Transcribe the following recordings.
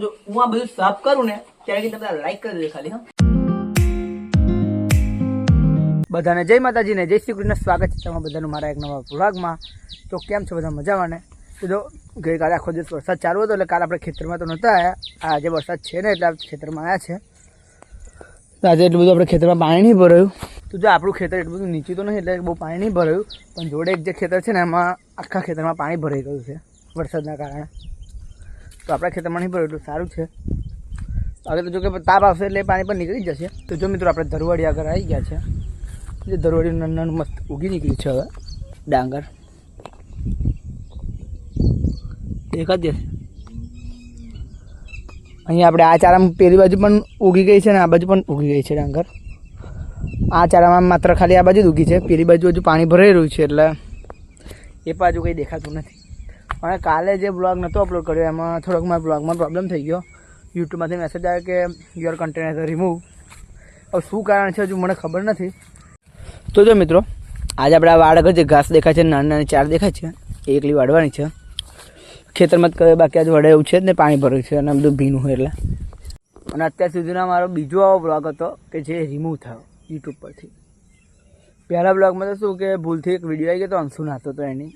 તો જો હું આ બધું સાફ કરું ને ત્યારે તમે લાઈક કરી દેજો ખાલી. હા, બધાને જય માતાજી ને જય શ્રી કૃષ્ણ. સ્વાગત છે તમારા બધાનું મારા એક નવા વ્લોગમાં. તો કેમ છો બધા મજામાં ને? તો જો ગઈકાલે આખો દિવસ વરસાદ ચાલુ હતો એટલે કાલે આપણે ખેતરમાં તો નહોતા આવ્યા. આજે વરસાદ છે ને એટલે ખેતરમાં આવ્યા છે. તો આજે એટલું બધું આપણે ખેતરમાં પાણી નહીં ભરાયું. તો જો આપણું ખેતર એટલું બધું નીચું તો નહીં એટલે બહુ પાણી નહીં ભરાયું, પણ જોડે એક જે ખેતર છે ને એમાં આખા ખેતરમાં પાણી ભરાઈ ગયું છે વરસાદના કારણે. તો આપણા ખેતરમાં નહીં ભરાયું એટલું સારું છે. હવે તો જો કે તાપ આવશે એટલે પાણી પણ નીકળી જશે. તો જો મિત્રો આપણે ધરવાડી આગળ આવી ગયા છે. જે ધરવાડી નાનું મસ્ત ઉગી નીકળ્યું છે હવે ડાંગર દેખાત જશે. અહીંયા આપણે આ ચારામાં પેલી બાજુ પણ ઉગી ગઈ છે ને આ બાજુ પણ ઉગી ગઈ છે ડાંગર. આ ચારામાં માત્ર ખાલી આ બાજુ જ ઉગી છે, પેલી બાજુ હજુ પાણી ભરાઈ રહ્યું છે એટલે એ બાજુ કંઈ દેખાતું નથી. અને કાલે જે બ્લોગ નહોતો અપલોડ કર્યો એમાં થોડોક મારા બ્લોગમાં પ્રોબ્લેમ થઈ ગયો. યુટ્યુબમાંથી મેસેજ આવ્યો કે યોર કન્ટેન્ટ હેઝ રિમૂવ. હવે શું કારણ છે હજુ મને ખબર નથી. તો જો મિત્રો આજે આપણે આ વાડ આગળ જે ઘાસ દેખાય છે નાની નાની ચાર દેખાય છે એ એકલી વાળવાની છે. ખેતરમાં જ કરે બાકી આજે વડે એવું છે જ ને પાણી ભર્યું છે અને બધું ભીનું હોય એટલે. અને અત્યાર સુધીનો મારો બીજો આવો બ્લોગ હતો કે જે રિમૂવ થયો યુટ્યુબ પરથી. પહેલા બ્લોગમાં તો શું કે ભૂલથી એક વિડીયો આવી ગયો તો અંશુ નાતો હતો એની.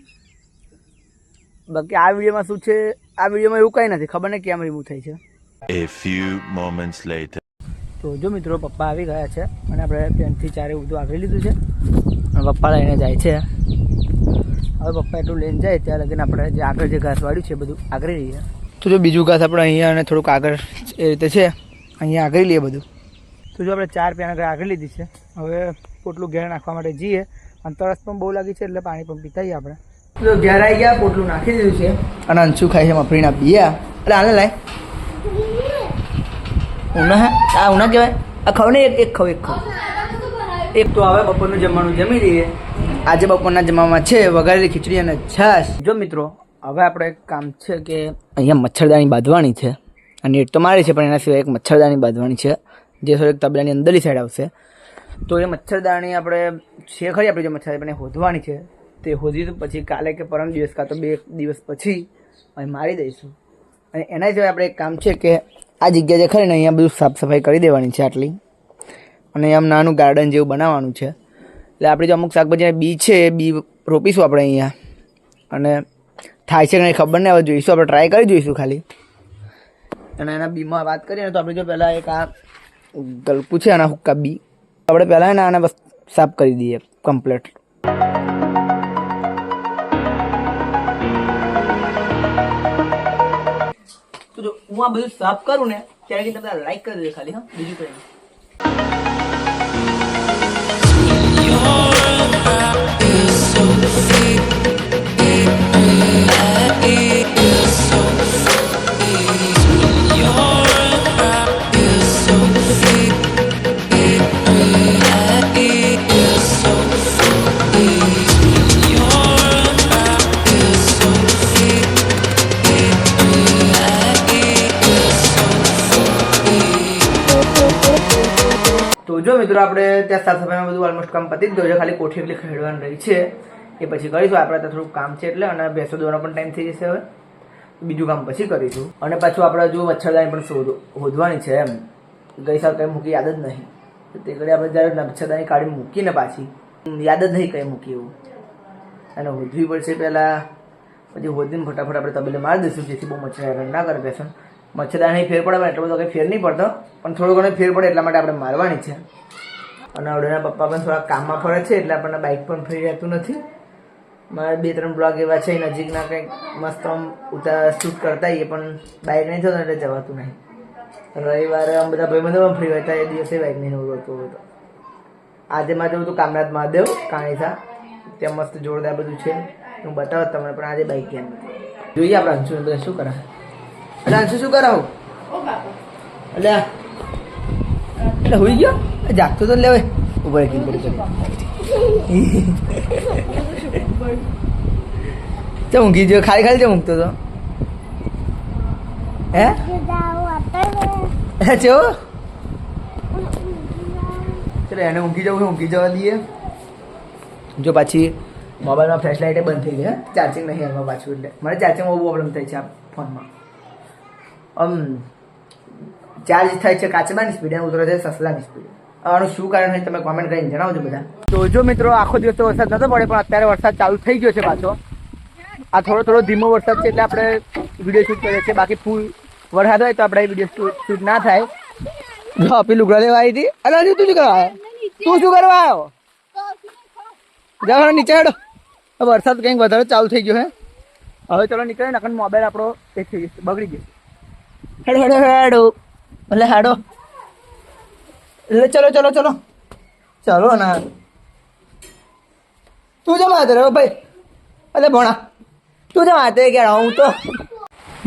બાકી આ વિડીયોમાં શું છે, આ વિડીયોમાં એવું કંઈ નથી, ખબર નહીં કેમ રિમૂવ થઈ છે. A few moments later. તો જો મિત્રો પપ્પા આવી ગયા છે અને આપણે 3 થી 4 બધું આગળ લીધું છે અને પપ્પા લઈને જાય છે. હવે પપ્પા એટલું લઈને જાય ત્યાં લગીને આપણે જે આગળ જે ઘાસ વાળ્યું છે બધું આગળ લઈએ. તો જો બીજું ઘાસ આપણે અહીંયા અને થોડુંક આગળ એ રીતે છે અહીંયા આગળ લઈએ બધું. તો જો આપણે 4 પેન આગળ લીધી છે. હવે પોટલું ઘેર નાખવા માટે જઈએ અને તરસ પણ બહુ લાગી છે એટલે પાણી પણ પીતાઈએ આપણે. તો ઘેર આવી ગયા, પોટલું નાખી દીધું છે અને અંશુ ખાય છે મફળીના પિયા. એટલે આને લાય ઉના હે આ ઉના કહેવાય. આ ખાવ ને એક ખાવ એક. તો હવે બપોરનું જમવાનું જમી લઈએ. આજે બપોરના જમવામાં છે વઘારેલી ખીચડી અને છાશ. જો મિત્રો હવે આપણે એક કામ છે કે અહીંયા મચ્છરદાની બાંધવાની છે. અને નેટ તો મારી છે પણ એના સિવાય એક મચ્છરદાની બાંધવાની છે જે થોડીક તબલાની અંદરની સાઈડ આવશે. તો એ મચ્છરદાની આપણે છે ખરી આપણી જે મચ્છરદાની હોદવાની છે તે હોદીશું પછી કાલે કે પરમ દિવસ કાં તો 2 દિવસ પછી અહીં મારી દઈશું. અને એના સિવાય આપણે એક કામ છે કે આ જગ્યા જે ખરી ને અહીંયા બધું સાફ સફાઈ કરી દેવાની છે આટલી. અને આમ નાનું ગાર્ડન જેવું બનાવવાનું છે. એટલે આપણે જે અમુક શાકભાજીના બી છે એ બી રોપીશું આપણે અહીંયા. અને થાય છે કે નહીં ખબર નહીં, હવે જોઈશું, આપણે ટ્રાય કરી જોઈશું ખાલી. અને એના બીમાં વાત કરીએ ને તો આપણે જો પહેલાં એક આ ગલકું છે આના હુક્કા બી આપણે પહેલાં આને બસ સાફ કરી દઈએ કમ્પ્લીટ. તો જો હું આ બધું સાફ કરું ને ત્યારે તમે લાઈક કરી દેજો ખાલી. હા, બીજું કંઈ નહીં. તો જો મિત્રો આપણે ત્યાં સાફ સફાઈમાં બધું ઓલમોસ્ટ કામ પતી જ ગયું છે. ખાલી કોઠી એટલી ખેડવાની રહી છે એ પછી કરીશું. આપણે ત્યાં થોડુંક કામ છે એટલે અને ભેંસો દોવાનો પણ ટાઈમ થઈ જશે. હવે બીજું કામ પછી કરીશું. અને પાછું આપણે જો મચ્છરદાની પણ હોદવાની છે એમ. ગઈ સાલ કંઈ મૂકી યાદ જ નહીં. તે ઘડી આપણે જ્યારે મચ્છરદાની કાઢી મૂકીને પાછી યાદ જ નહીં કંઈ મૂકી એવું. અને હોદવી પડશે પહેલાં, પછી હોદીને ફટાફટ આપણે તબેલે મારી દઈશું જેથી બહુ મચ્છર હેરાન ના કરે ભેંસો. મચ્છરદાની ફેર પડે એટલો બધો કંઈ ફેર નહીં પડતો પણ થોડો ઘણો ફેર પડે એટલા માટે આપણે મારવાની છે. અને અવડેના પપ્પા પણ થોડા કામમાં ફરે છે એટલે આપણને બાઇક પણ ફરી રહેતું નથી. મારે 2-3 બ્લોગ એવા છે નજીકના કંઈક મસ્ત આમ શૂટ કરતા એ પણ બાઇક નહીં થતું એટલે જવાતું નહીં. રવિવારે આમ બધા ભાઈબંધો પણ ફ્રી હોય એ દિવસે બાઇક નહીં નવડતું હોય. તો આજે માં જવું હતું કામરાજ મહાદેવ કાણીસા, ત્યાં મસ્ત જોરદાર બધું છે હું બતાવો તમને. પણ આજે બાઇક કેમ નથી જોઈએ આપણે અંશુ બધા શું કરાવે. એટલે અંશુ શું કરાવું એટલે હોઈ ગયો જાગતો તો લેવાય ઉભા કરી ચા ઊંઘી ગયો ખાલી ખાલી ચા ઊંઘતો હતો હે ચો ચલો એને ઊંઘી જવું ઊંઘી જવા દઈએ. જો પાછી મોબાઈલમાં ફ્લેશ લાઇટ બંધ થઈ ગઈ, ચાર્જિંગ નહીં એમાં પાછું એટલે મારે ચાર્જિંગમાં બહુ પ્રોબ્લેમ થાય છે આ ફોનમાં. ચાર્જ થાય છે કાચબાની સ્પીડ અને ઉતરે છે સસલાની સ્પીડ. આનું શું કારણ છે તમે કોમેન્ટ કરીને જણાવજો બધા. તો જો મિત્રો આખો દિવસ તો વરસાદ નતો પડે, પણ અત્યારે વરસાદ ચાલુ થઈ ગયો છે પાછો. આ થોડો ધીમો વરસાદ છે એટલે આપણે વિડીયો શૂટ કરીએ છીએ. બાકી ફૂલ વરસાદ હોય તો આપણે વિડીયો શૂટ ના થાય. જો પેલું લુગડા લેવા આવી હતી. અરે તું શું કરવા આવ્યો? તું શું કરવા આવ્યો? જાઓ નીચે હેડો. વરસાદ કંઈક વધારે ચાલુ થઈ ગયો હે. હવે ચલો નીકળે નકર મોબાઈલ આપણો એક થઈ જશે, બગડી ગયો. હેડો હેડો હેડો એટલે હેડો એટલે ચલો ચલો ના તું જમા હાથે રહ્યો ભાઈ. અલે ભણા તું જમા હાથે ગયા. હું તો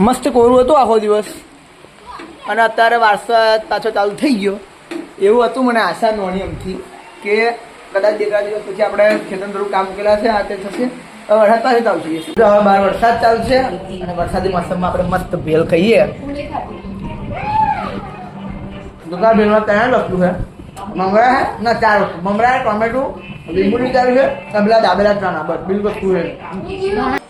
મસ્ત કોરું હતું આખો દિવસ અને અત્યારે વરસાદ પાછો ચાલુ થઈ ગયો. એવું હતું મને આશા નોની એમથી કે કદાચ બે ત્રણ દિવસ પછી આપણે ખેતર થોડું કામ કરેલા છે આ તે થશે. હવે વરસાદ પાછો ચાલુ થઈ જશે. હવે બહાર વરસાદ ચાલુ છે અને વરસાદી મોસમમાં આપણે મસ્ત ભેલ ખાઈએ. દુકાન ભેલમાં ત્યાં લખ્યું છે મમરા હે ના 4 વસ્તુ મમરા ટોમેટો લીંબુ નીકાળ્યું છે અને પેલા દાબેલા ચણા બસ બિલ વસ્તુ છે.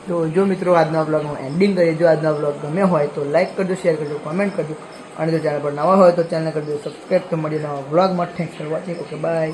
તો જો મિત્રો આજના બ્લોગનું એન્ડિંગ કરીએ. જો આજના બ્લોગ ગમે હોય તો લાઈક કરજો, શેર કરજો, કોમેન્ટ કરજો અને જો ચેનલ પર નવા હોય તો ચેનલ કરજો સબસ્ક્રાઈબ. તો મળીએ નવા બ્લોગમાં. Thanks for watching. Okay bye.